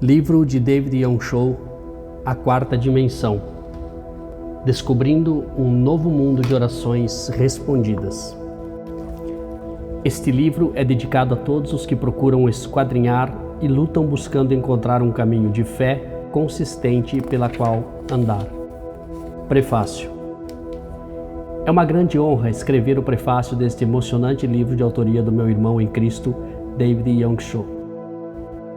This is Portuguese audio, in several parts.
Livro de David Young Cho, A Quarta Dimensão. Descobrindo um novo mundo de orações respondidas. Este livro é dedicado a todos os que procuram esquadrinhar e lutam buscando encontrar um caminho de fé consistente pela qual andar. Prefácio. É uma grande honra escrever o prefácio deste emocionante livro de autoria do meu irmão em Cristo, David Young Cho.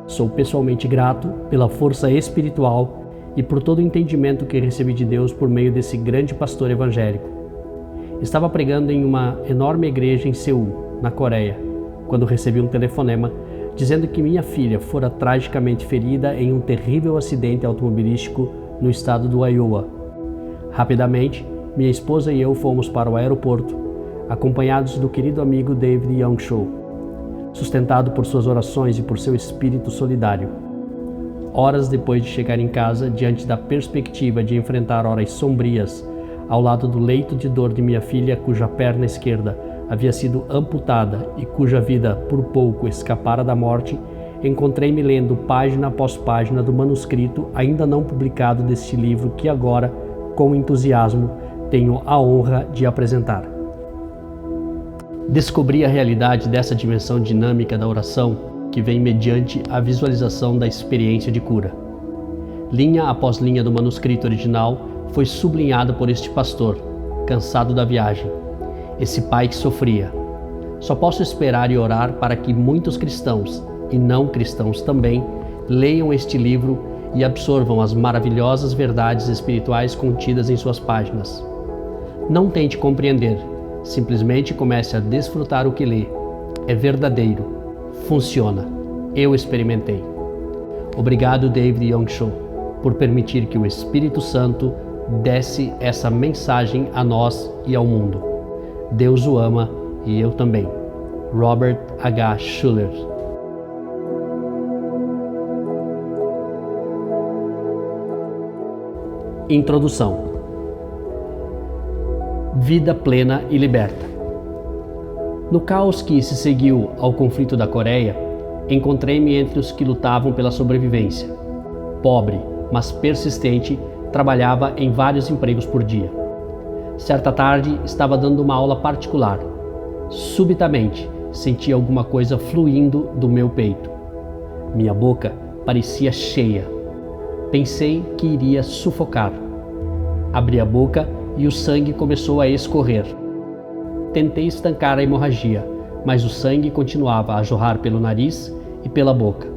Sou pessoalmente grato pela força espiritual e por todo o entendimento que recebi de Deus por meio desse grande pastor evangélico. Estava pregando em uma enorme igreja em Seul, na Coreia, quando recebi um telefonema dizendo que minha filha fora tragicamente ferida em um terrível acidente automobilístico no estado do Iowa. Rapidamente, minha esposa e eu fomos para o aeroporto, acompanhados do querido amigo David Young Cho, sustentado por suas orações e por seu espírito solidário. Horas depois de chegar em casa, diante da perspectiva de enfrentar horas sombrias, ao lado do leito de dor de minha filha, cuja perna esquerda havia sido amputada e cuja vida por pouco escapara da morte, encontrei-me lendo página após página do manuscrito ainda não publicado deste livro que agora, com entusiasmo, tenho a honra de apresentar. Descobri a realidade dessa dimensão dinâmica da oração que vem mediante a visualização da experiência de cura. Linha após linha do manuscrito original foi sublinhada por este pastor, cansado da viagem, esse pai que sofria. Só posso esperar e orar para que muitos cristãos, e não cristãos também, leiam este livro e absorvam as maravilhosas verdades espirituais contidas em suas páginas. Não tente compreender, simplesmente comece a desfrutar o que lê. É verdadeiro, funciona. Eu experimentei. Obrigado, David Young Cho, por permitir que o Espírito Santo desse essa mensagem a nós e ao mundo. Deus o ama e eu também. Robert H. Schuller. Introdução. Vida plena e liberta. No caos que se seguiu ao conflito da Coreia, encontrei-me entre os que lutavam pela sobrevivência. Pobre, mas persistente, trabalhava em vários empregos por dia. Certa tarde, estava dando uma aula particular. Subitamente, senti alguma coisa fluindo do meu peito. Minha boca parecia cheia. Pensei que iria sufocar. Abri a boca e o sangue começou a escorrer. Tentei estancar a hemorragia, mas o sangue continuava a jorrar pelo nariz e pela boca.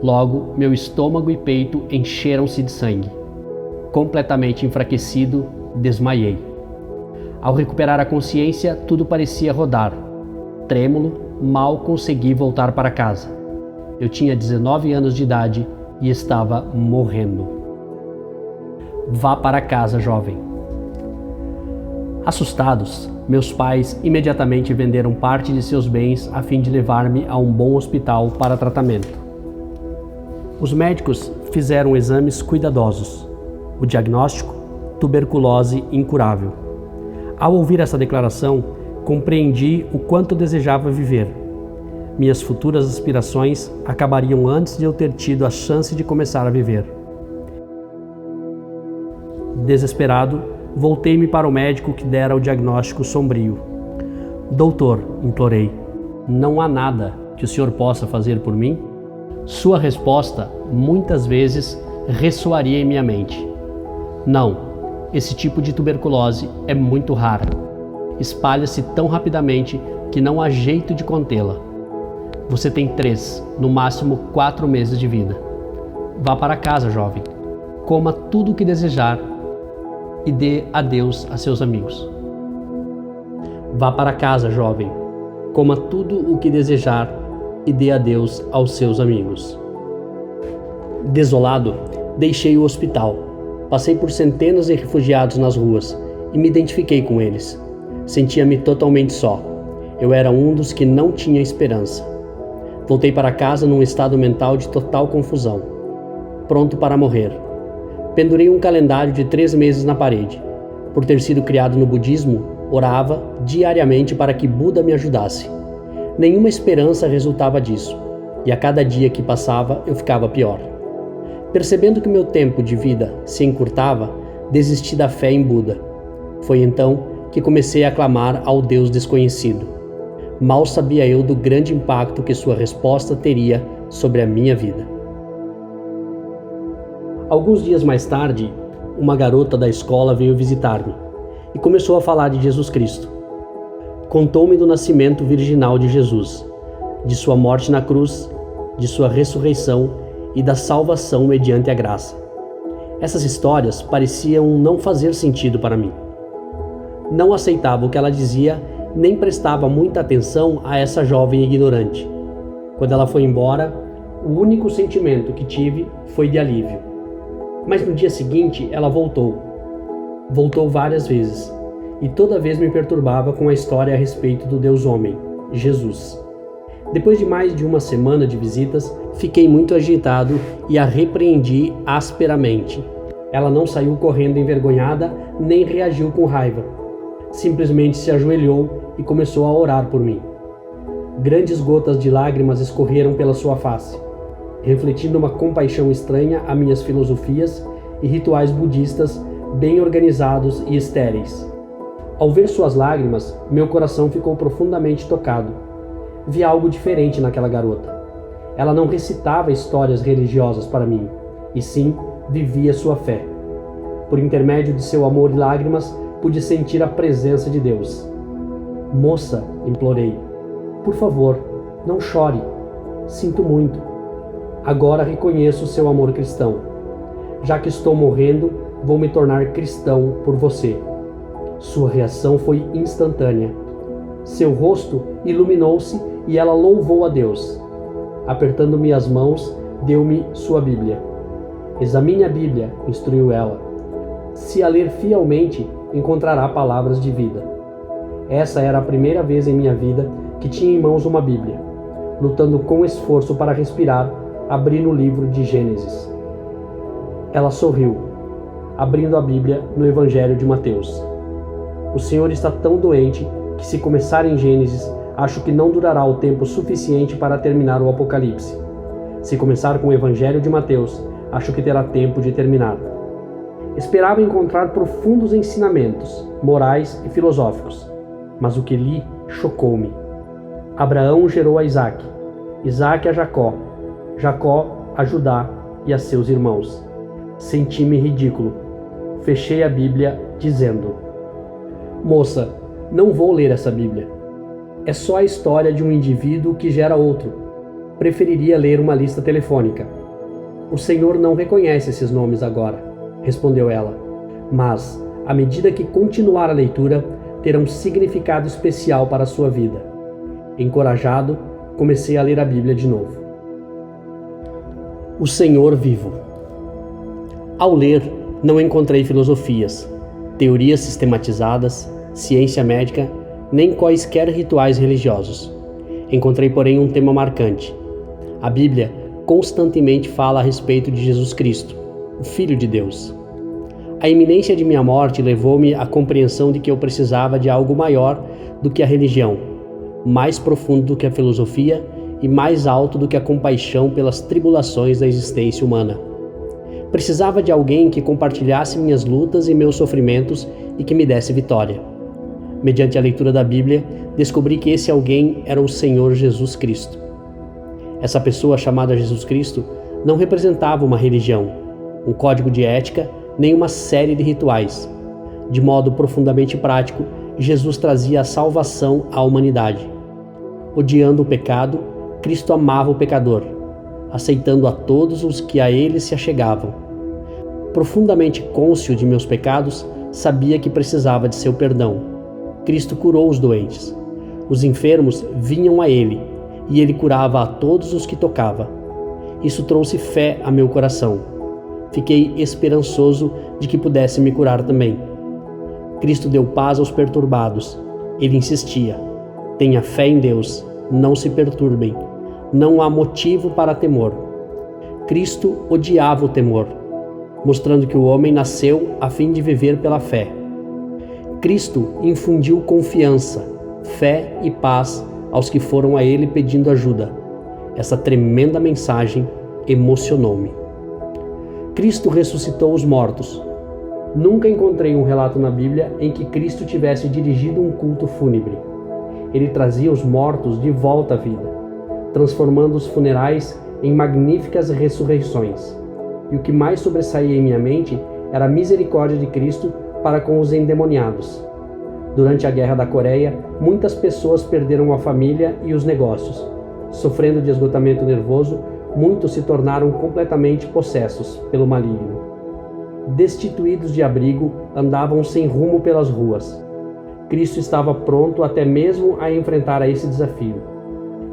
Logo, meu estômago e peito encheram-se de sangue. Completamente enfraquecido, desmaiei. Ao recuperar a consciência, tudo parecia rodar. Trêmulo, mal consegui voltar para casa. Eu tinha 19 anos de idade e estava morrendo. Vá para casa, jovem. Assustados, meus pais imediatamente venderam parte de seus bens a fim de levar-me a um bom hospital para tratamento. Os médicos fizeram exames cuidadosos. O diagnóstico: tuberculose incurável. Ao ouvir essa declaração, compreendi o quanto desejava viver. Minhas futuras aspirações acabariam antes de eu ter tido a chance de começar a viver. Desesperado, voltei-me para o médico que dera o diagnóstico sombrio. Doutor, implorei, não há nada que o senhor possa fazer por mim? Sua resposta, muitas vezes, ressoaria em minha mente. Não, esse tipo de tuberculose é muito rara. Espalha-se tão rapidamente que não há jeito de contê-la. Você tem 3, no máximo 4 meses de vida. Vá para casa, jovem. Coma tudo o que desejar e dê adeus a seus amigos. Vá para casa, jovem. Coma tudo o que desejar e dê adeus aos seus amigos. Desolado, deixei o hospital. Passei por centenas de refugiados nas ruas e me identifiquei com eles. Sentia-me totalmente só. Eu era um dos que não tinha esperança. Voltei para casa num estado mental de total confusão, pronto para morrer. Pendurei um calendário de 3 meses na parede. Por ter sido criado no budismo, orava diariamente para que Buda me ajudasse. Nenhuma esperança resultava disso, e a cada dia que passava eu ficava pior. Percebendo que meu tempo de vida se encurtava, desisti da fé em Buda. Foi então que comecei a clamar ao Deus desconhecido. Mal sabia eu do grande impacto que sua resposta teria sobre a minha vida. Alguns dias mais tarde, uma garota da escola veio visitar-me e começou a falar de Jesus Cristo. Contou-me do nascimento virginal de Jesus, de sua morte na cruz, de sua ressurreição e da salvação mediante a graça. Essas histórias pareciam não fazer sentido para mim. Não aceitava o que ela dizia, nem prestava muita atenção a essa jovem ignorante. Quando ela foi embora, o único sentimento que tive foi de alívio. Mas no dia seguinte ela voltou. Voltou várias vezes, e toda vez me perturbava com a história a respeito do Deus homem, Jesus. Depois de mais de uma semana de visitas, fiquei muito agitado e a repreendi asperamente. Ela não saiu correndo envergonhada, nem reagiu com raiva. Simplesmente se ajoelhou e começou a orar por mim. Grandes gotas de lágrimas escorreram pela sua face, refletindo uma compaixão estranha a minhas filosofias e rituais budistas bem organizados e estéreis. Ao ver suas lágrimas, meu coração ficou profundamente tocado. Vi algo diferente naquela garota. Ela não recitava histórias religiosas para mim, e sim vivia sua fé. Por intermédio de seu amor e lágrimas, pude sentir a presença de Deus. Moça, implorei, por favor, não chore. Sinto muito. Agora reconheço o seu amor cristão. Já que estou morrendo, vou me tornar cristão por você. Sua reação foi instantânea. Seu rosto iluminou-se e ela louvou a Deus. Apertando-me as mãos, deu-me sua Bíblia. Examine a Bíblia, instruiu ela. Se a ler fielmente, encontrará palavras de vida. Essa era a primeira vez em minha vida que tinha em mãos uma Bíblia. Lutando com esforço para respirar, abri no livro de Gênesis. Ela sorriu, abrindo a Bíblia no Evangelho de Mateus. O Senhor está tão doente que, se começar em Gênesis, acho que não durará o tempo suficiente para terminar o Apocalipse. Se começar com o Evangelho de Mateus, acho que terá tempo de terminar. Esperava encontrar profundos ensinamentos, morais e filosóficos, mas o que li chocou-me. Abraão gerou a Isaque, Isaque a Jacó, Jacó a Judá e a seus irmãos. Senti-me ridículo. Fechei a Bíblia, dizendo: Moça, não vou ler essa Bíblia. É só a história de um indivíduo que gera outro. Preferiria ler uma lista telefônica. O Senhor não reconhece esses nomes agora, respondeu ela. Mas, à medida que continuar a leitura, terá um significado especial para a sua vida. Encorajado, comecei a ler a Bíblia de novo. O Senhor vivo. Ao ler, não encontrei filosofias, teorias sistematizadas, ciência médica, nem quaisquer rituais religiosos. Encontrei, porém, um tema marcante. A Bíblia constantemente fala a respeito de Jesus Cristo, o Filho de Deus. A iminência de minha morte levou-me à compreensão de que eu precisava de algo maior do que a religião, mais profundo do que a filosofia e mais alto do que a compaixão pelas tribulações da existência humana. Precisava de alguém que compartilhasse minhas lutas e meus sofrimentos e que me desse vitória. Mediante a leitura da Bíblia, descobri que esse alguém era o Senhor Jesus Cristo. Essa pessoa chamada Jesus Cristo não representava uma religião, um código de ética, nem uma série de rituais. De modo profundamente prático, Jesus trazia a salvação à humanidade. Odiando o pecado, Cristo amava o pecador, aceitando a todos os que a ele se achegavam. Profundamente cônscio de meus pecados, sabia que precisava de seu perdão. Cristo curou os doentes. Os enfermos vinham a ele, e ele curava a todos os que tocava. Isso trouxe fé a meu coração. Fiquei esperançoso de que pudesse me curar também. Cristo deu paz aos perturbados. Ele insistia: tenha fé em Deus, não se perturbem. Não há motivo para temor. Cristo odiava o temor, mostrando que o homem nasceu a fim de viver pela fé. Cristo infundiu confiança, fé e paz aos que foram a ele pedindo ajuda. Essa tremenda mensagem emocionou-me. Cristo ressuscitou os mortos. Nunca encontrei um relato na Bíblia em que Cristo tivesse dirigido um culto fúnebre. Ele trazia os mortos de volta à vida, transformando os funerais em magníficas ressurreições. E o que mais sobressaía em minha mente era a misericórdia de Cristo para com os endemoniados. Durante a Guerra da Coreia, muitas pessoas perderam a família e os negócios. Sofrendo de esgotamento nervoso, muitos se tornaram completamente possessos pelo maligno. Destituídos de abrigo, andavam sem rumo pelas ruas. Cristo estava pronto até mesmo a enfrentar a esse desafio.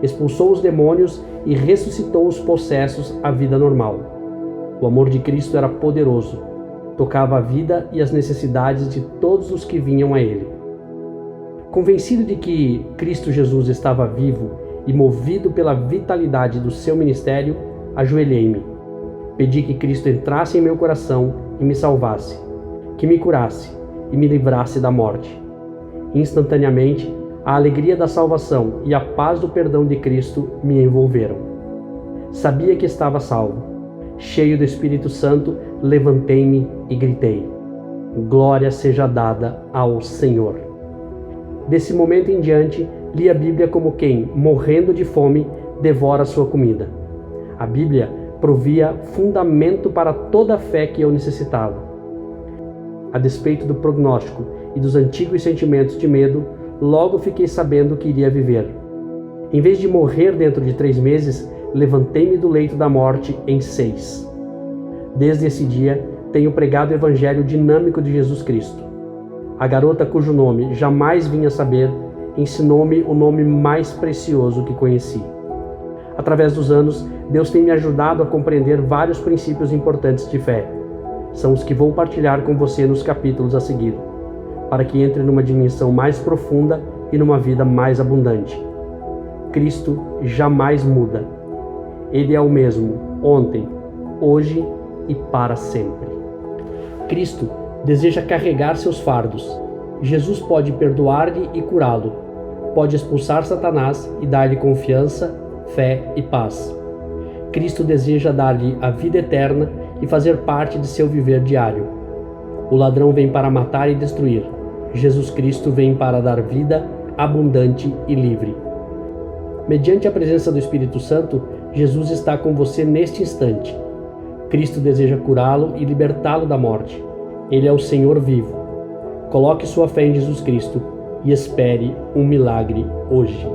Expulsou os demônios e ressuscitou os possessos à vida normal. O amor de Cristo era poderoso, tocava a vida e as necessidades de todos os que vinham a Ele. Convencido de que Cristo Jesus estava vivo e movido pela vitalidade do seu ministério, ajoelhei-me. Pedi que Cristo entrasse em meu coração e me salvasse, que me curasse e me livrasse da morte. Instantaneamente, a alegria da salvação e a paz do perdão de Cristo me envolveram. Sabia que estava salvo. Cheio do Espírito Santo, levantei-me e gritei: Glória seja dada ao Senhor. Desse momento em diante, li a Bíblia como quem, morrendo de fome, devora sua comida. A Bíblia provia fundamento para toda a fé que eu necessitava. A despeito do prognóstico e dos antigos sentimentos de medo, logo fiquei sabendo que iria viver. Em vez de morrer dentro de 3 meses, levantei-me do leito da morte em 6. Desde esse dia, tenho pregado o evangelho dinâmico de Jesus Cristo. A garota cujo nome jamais vinha saber, ensinou-me o nome mais precioso que conheci. Através dos anos, Deus tem me ajudado a compreender vários princípios importantes de fé. São os que vou partilhar com você nos capítulos a seguir, para que entre numa dimensão mais profunda e numa vida mais abundante. Cristo jamais muda. Ele é o mesmo, ontem, hoje e para sempre. Cristo deseja carregar seus fardos. Jesus pode perdoar-lhe e curá-lo. Pode expulsar Satanás e dar-lhe confiança, fé e paz. Cristo deseja dar-lhe a vida eterna e fazer parte de seu viver diário. O ladrão vem para matar e destruir. Jesus Cristo vem para dar vida abundante e livre. Mediante a presença do Espírito Santo, Jesus está com você neste instante. Cristo deseja curá-lo e libertá-lo da morte. Ele é o Senhor vivo. Coloque sua fé em Jesus Cristo e espere um milagre hoje.